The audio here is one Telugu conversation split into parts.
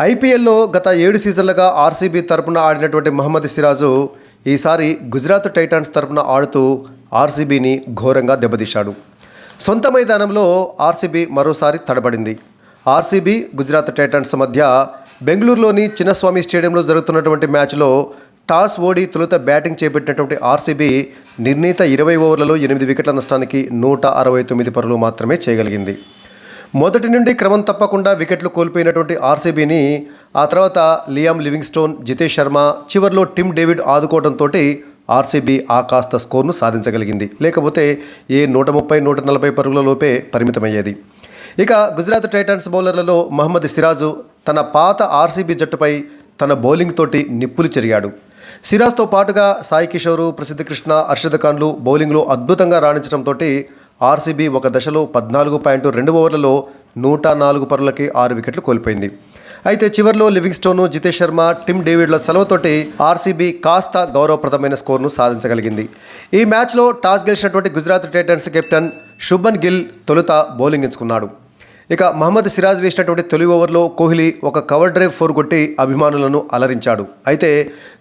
ఐపీఎల్లో గత 7 సీజన్లుగా ఆర్సీబీ తరపున ఆడినటువంటి మహమ్మద్ సిరాజు ఈసారి గుజరాత్ టైటాన్స్ తరపున ఆడుతూ ఆర్సీబీని ఘోరంగా దెబ్బతీశాడు. సొంత మైదానంలో ఆర్సీబీ మరోసారి తడబడింది. ఆర్సీబీ గుజరాత్ టైటాన్స్ మధ్య బెంగళూరులోని చిన్నస్వామి స్టేడియంలో జరుగుతున్నటువంటి మ్యాచ్లో టాస్ ఓడి తొలుత బ్యాటింగ్ చేపట్టినటువంటి ఆర్సీబీ నిర్ణీత 20 ఓవర్లలో 8 వికెట్ల నష్టానికి 169 పరుగులు మాత్రమే చేయగలిగింది. మొదటి నుండి క్రమం తప్పకుండా వికెట్లు కోల్పోయినటువంటి ఆర్సీబీని ఆ తర్వాత లియామ్ లివింగ్స్టోన్, జితేష్ శర్మ, చివర్లో టిమ్ డేవిడ్ ఆదుకోవడంతో ఆర్సీబీ ఆ కాస్త స్కోర్ను సాధించగలిగింది. లేకపోతే ఏ 130-140 పరుగుల లోపే పరిమితమయ్యేది. ఇక గుజరాత్ టైటాన్స్ బౌలర్లలో మహమ్మద్ సిరాజు తన పాత ఆర్సీబీ జట్టుపై తన బౌలింగ్ తోటి నిప్పులు చెరిగాడు. సిరాజ్తో పాటుగా సాయి కిషోర్, ప్రసిద్ధ్ కృష్ణ, అర్షద్ ఖాన్లు బౌలింగ్లో అద్భుతంగా రాణించడంతో ఆర్సీబీ ఒక దశలో 14.2 ఓవర్లలో 104 పరుగులకి 6 వికెట్లు కోల్పోయింది. అయితే చివర్లో లివింగ్స్టోన్, జితేష్ శర్మ, టిమ్ డేవిడ్ల చలవతోటి ఆర్సీబీ కాస్త గౌరవప్రదమైన స్కోర్ను సాధించగలిగింది. ఈ మ్యాచ్లో టాస్ గెలిచినటువంటి గుజరాత్ టైటన్స్ కెప్టెన్ శుభన్ గిల్ తొలుత బౌలింగ్ ఎంచుకున్నాడు. ఇక మహమ్మద్ సిరాజ్ వేసినటువంటి తొలి ఓవర్లో కోహ్లీ ఒక కవర్ డ్రైవ్ 4 కొట్టి అభిమానులను అలరించాడు. అయితే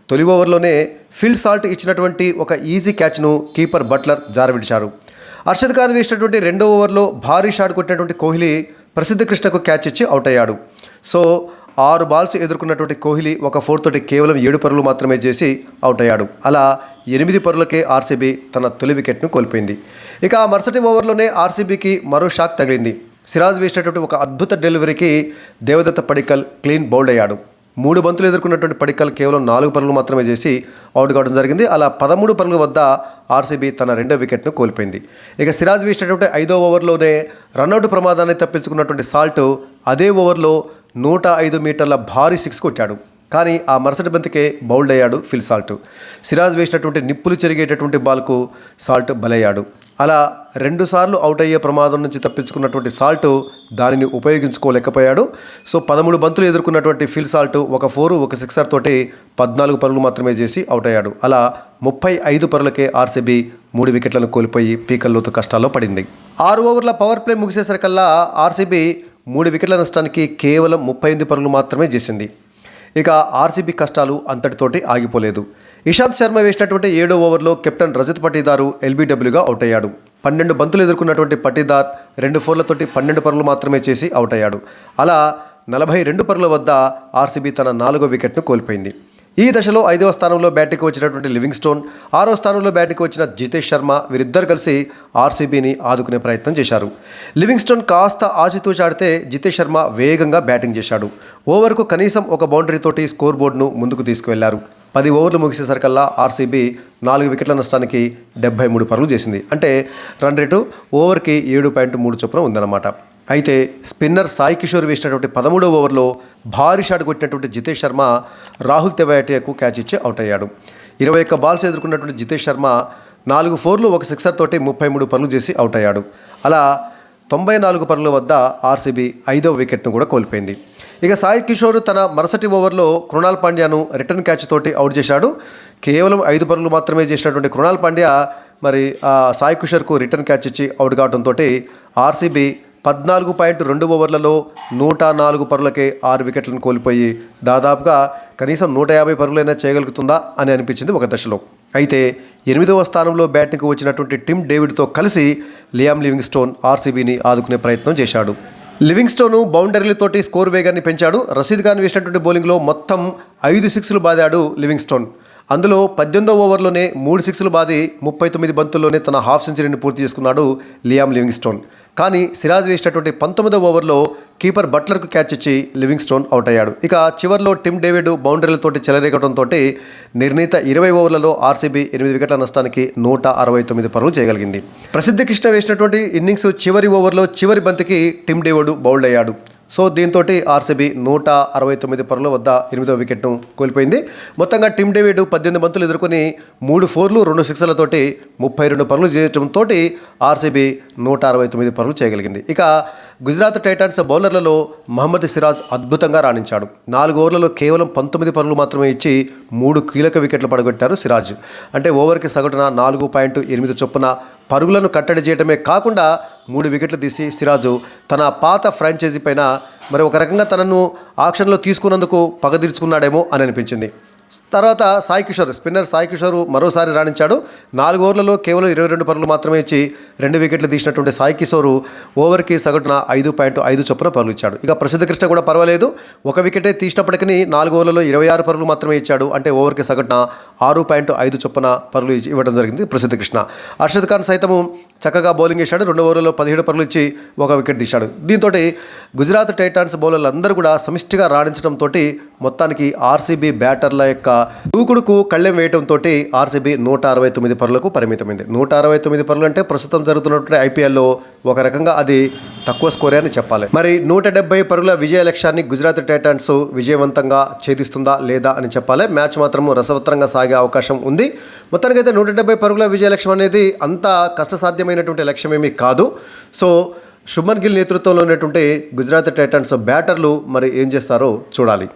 తొలి ఓవర్లోనే ఫిల్ సాల్ట్ ఇచ్చినటువంటి ఒక ఈజీ క్యాచ్ను కీపర్ బట్లర్ జారవిడిచారు. అర్షద్ ఖాన్ వేసినటువంటి 2వ ఓవర్లో భారీ షాట్ కొట్టినటువంటి కోహ్లీ ప్రసిద్ధ కృష్ణకు క్యాచ్ ఇచ్చి అవుట్ అయ్యాడు. సో 6 బాల్స్ ఎదుర్కొన్నటువంటి కోహ్లీ ఒక 4 తోటి కేవలం 7 పరుగులు మాత్రమే చేసి అవుట్ అయ్యాడు. అలా 8 పరుగులకే ఆర్సీబీ తన తొలి వికెట్ను కోల్పోయింది. ఇక ఆ మరుసటి ఓవర్లోనే ఆర్సీబీకి మరో షాక్ తగిలింది. సిరాజ్ వేసినటువంటి ఒక అద్భుత డెలివరీకి దేవదత్త పడిక్కల్ క్లీన్ బౌల్డ్ అయ్యాడు. 3 బంతులు ఎదుర్కొన్నటువంటి పడిక్కల్ కేవలం 4 పరుగులు మాత్రమే చేసి అవుట్ కావడం జరిగింది. అలా 13 పరుగుల వద్ద ఆర్సీబీ తన 2వ వికెట్ను కోల్పోయింది. ఇక సిరాజ్ వేసినటువంటి 5వ ఓవర్లోనే రన్అట్ ప్రమాదాన్ని తప్పించుకున్నటువంటి సాల్ట్ అదే ఓవర్లో 105 మీటర్ల భారీ 6 కొట్టాడు. కానీ ఆ మరుసటి బంతికే బౌల్డ్ అయ్యాడు ఫిల్ సాల్ట్. సిరాజ్ వేసినటువంటి నిప్పులు చెరిగేటటువంటి బాల్కు సాల్ట్ బలయ్యాడు. అలా 2 సార్లు అవుట్ అయ్యే ప్రమాదం నుంచి తప్పించుకున్నటువంటి సాల్ట్ దానిని ఉపయోగించుకోలేకపోయాడు. సో 13 బంతులు ఎదుర్కొన్నటువంటి ఫిల్ సాల్ట్ ఒక 4, ఒక 6 తోటి 14 పరుగులు మాత్రమే చేసి అవుట్ అయ్యాడు. అలా 35 పరుగులకే ఆర్సీబీ 3 వికెట్లను కోల్పోయి పీకల్లోతు కష్టాల్లో పడింది. 6 ఓవర్ల పవర్ ప్లే ముగిసేసరికల్లా ఆర్సీబీ 3 వికెట్ల నష్టానికి కేవలం 38 పరుగులు మాత్రమే చేసింది. ఇక ఆర్సీబీ కష్టాలు అంతటితోటి ఆగిపోలేదు. ఇషాంత్ శర్మ వేసినటువంటి 7వ ఓవర్లో కెప్టెన్ రజత్ పటీదారు ఎల్బీడబ్ల్యూగా అవుట్ అయ్యాడు. 12 బంతులు ఎదుర్కొన్నటువంటి పటీదార్ 2 ఫోర్లతోటి 12 పరుగులు మాత్రమే చేసి అవుట్ అయ్యాడు. అలా 42 పరుగుల వద్ద ఆర్సీబీ తన 4వ వికెట్ను కోల్పోయింది. ఈ దశలో 5వ స్థానంలో బ్యాటింగ్కి వచ్చినటువంటి లివింగ్స్టోన్, 6వ స్థానంలో బ్యాటింగ్కి వచ్చిన జితేష్ శర్మ వీరిద్దరు కలిసి ఆర్సీబీని ఆదుకునే ప్రయత్నం చేశారు. లివింగ్స్టోన్ కాస్త ఆచితూచి ఆడితే జితేష్ శర్మ వేగంగా బ్యాటింగ్ చేశాడు. ఓవర్కు కనీసం ఒక బౌండరీతోటి స్కోర్ బోర్డును ముందుకు తీసుకువెళ్లారు. 10 ఓవర్లు ముగిసేసరికల్లా ఆర్సీబీ 4 వికెట్ల నష్టానికి 73 పరుగులు చేసింది. అంటే రన్ రేటు ఓవర్కి 7.3 చొప్పున ఉందన్నమాట. అయితే స్పిన్నర్ సాయి కిషోర్ వేసినటువంటి 13వ ఓవర్లో భారీ షాట్ కొట్టినటువంటి జితేష్ శర్మ రాహుల్ తెవాటియాకు క్యాచ్ ఇచ్చి అవుట్ అయ్యాడు. 21 బాల్స్ ఎదుర్కొన్నటువంటి జితేష్ శర్మ 4 ఫోర్లు, ఒక 6 తోటి 33 పరుగులు చేసి అవుట్ అయ్యాడు. అలా 94 పరుగుల వద్ద ఆర్సీబీ 5వ వికెట్ను కూడా కోల్పోయింది. ఇక సాయి కిషోర్ తన మరుసటి ఓవర్లో కృణాల్ పాండ్యాను రిటర్న్ క్యాచ్ తోటి అవుట్ చేశాడు. కేవలం 5 పరుగులు మాత్రమే చేసినటువంటి కృణాల్ పాండ్యా మరి సాయి కిషోర్కు రిటర్న్ క్యాచ్ ఇచ్చి అవుట్ కావడంతో ఆర్సీబీ 14.2 ఓవర్లలో 104 పరుగులకే 6 వికెట్లను కోల్పోయి దాదాపుగా కనీసం 150 పరుగులైనా చేయగలుగుతుందా అని అనిపించింది ఒక దశలో. అయితే 8వ స్థానంలో బ్యాటింగ్కు వచ్చినటువంటి టిమ్ డేవిడ్తో కలిసి లియామ్ లివింగ్స్టోన్ ఆర్సీబీని ఆదుకునే ప్రయత్నం చేశాడు. లివింగ్స్టోన్ బౌండరీలతోటి స్కోర్ వేగాన్ని పెంచాడు. రషీద్ ఖాన్ వేసినటువంటి బౌలింగ్లో మొత్తం 5 సిక్స్లు బాదాడు లివింగ్స్టోన్. అందులో 18వ ఓవర్లోనే 3 సిక్స్లు బాది 39 బంతుల్లోనే తన హాఫ్ సెంచరీని పూర్తి చేసుకున్నాడు లియామ్ లివింగ్స్టోన్. కానీ సిరాజ్ వేసినటువంటి 19వ ఓవర్లో కీపర్ బట్లర్కు క్యాచ్ ఇచ్చి లివింగ్స్టోన్ అవుట్ అయ్యాడు. ఇక చివర్లో టిమ్ డేవిడ్ బౌండరీలతోటి చెలరేగడంతో నిర్ణీత 20 ఓవర్లలో ఆర్సీబీ 8 వికెట్ల నష్టానికి 169 పరుగులు చేయగలిగింది. ప్రసిద్ధ కృష్ణ వేసినటువంటి ఇన్నింగ్స్ చివరి ఓవర్లో చివరి బంతికి టిమ్ డేవిడ్ బౌల్డ్ అయ్యాడు. సో దీంతో ఆర్సీబీ 169 పరుగుల వద్ద 8వ వికెట్ను కోల్పోయింది. మొత్తంగా టిమ్ డేవిడ్ 18 బంతులు ఎదుర్కొని 3 ఫోర్లు, 2 సిక్స్లతోటి 32 పరుగులు చేయడంతో ఆర్సీబీ 169 పరుగులు చేయగలిగింది. ఇక గుజరాత్ టైటాన్స్ బౌలర్లలో మహమ్మద్ సిరాజ్ అద్భుతంగా రాణించాడు. 4 ఓవర్లలో కేవలం 19 పరుగులు మాత్రమే ఇచ్చి 3 కీలక వికెట్లు పడగొట్టారు సిరాజ్. అంటే ఓవర్కి సగటున 4.8 చొప్పున పరుగులను కట్టడి చేయడమే కాకుండా 3 వికెట్లు తీసి సిరాజు తన పాత ఫ్రాంచైజీ పైన మరి ఒక రకంగా తనను ఆక్షన్లో తీసుకున్నందుకు పగ తీర్చుకున్నాడేమో అని అనిపించింది. తర్వాత స్పిన్నర్ సాయి కిషోర్ మరోసారి రాణించాడు. 4 ఓవర్లలో కేవలం 22 పరుగులు మాత్రమే ఇచ్చి 2 వికెట్లు తీసినటువంటి సాయి కిషోర్ ఓవర్కి సగటున 5.5 చొప్పున పరుగులు ఇచ్చాడు. ఇక ప్రసిద్ధ కృష్ణ కూడా పర్వాలేదు, 1 వికెటే తీసినప్పటికీ 4 ఓవర్లలో 26 పరుగులు మాత్రమే ఇచ్చాడు. అంటే ఓవర్కి సగటున 6.5 చొప్పున పరుగులు ఇవ్వడం జరిగింది ప్రసిద్ధ కృష్ణ. అర్షద్ ఖాన్ సైతము చక్కగా బౌలింగ్ వేశాడు. 2 ఓవర్లలో 17 పరుగులు ఇచ్చి 1 వికెట్ తీశాడు. దీంతో గుజరాత్ టైటాన్స్ బౌలర్లు అందరూ కూడా సమిష్టిగా రాణించడంతో మొత్తానికి ఆర్సీబీ బ్యాటర్ల యొక్క దూకుడుకు కళ్ళెం వేయడంతో ఆర్సీబీ 169 పరుగులకు పరిమితమైంది. 169 పరుగులు అంటే ప్రస్తుతం జరుగుతున్నటువంటి ఐపీఎల్లో ఒక రకంగా అది తక్కువ స్కోరే అని చెప్పాలి. మరి 170 పరుగుల విజయ లక్ష్యాన్ని గుజరాత్ టైటాన్స్ విజయవంతంగా ఛేదిస్తుందా లేదా అని చెప్పాలి. మ్యాచ్ మాత్రం రసవత్తరంగా సాగే అవకాశం ఉంది. మొత్తానికైతే 170 పరుగుల విజయ లక్ష్యం అనేది అంత కష్టసాధ్యమైనటువంటి లక్ష్యమేమీ కాదు. సో శుభ్మన్ గిల్ నేతృత్వంలో ఉన్నటువంటి గుజరాత్ టైటాన్స్ బ్యాటర్లు మరి ఏం చేస్తారో చూడాలి.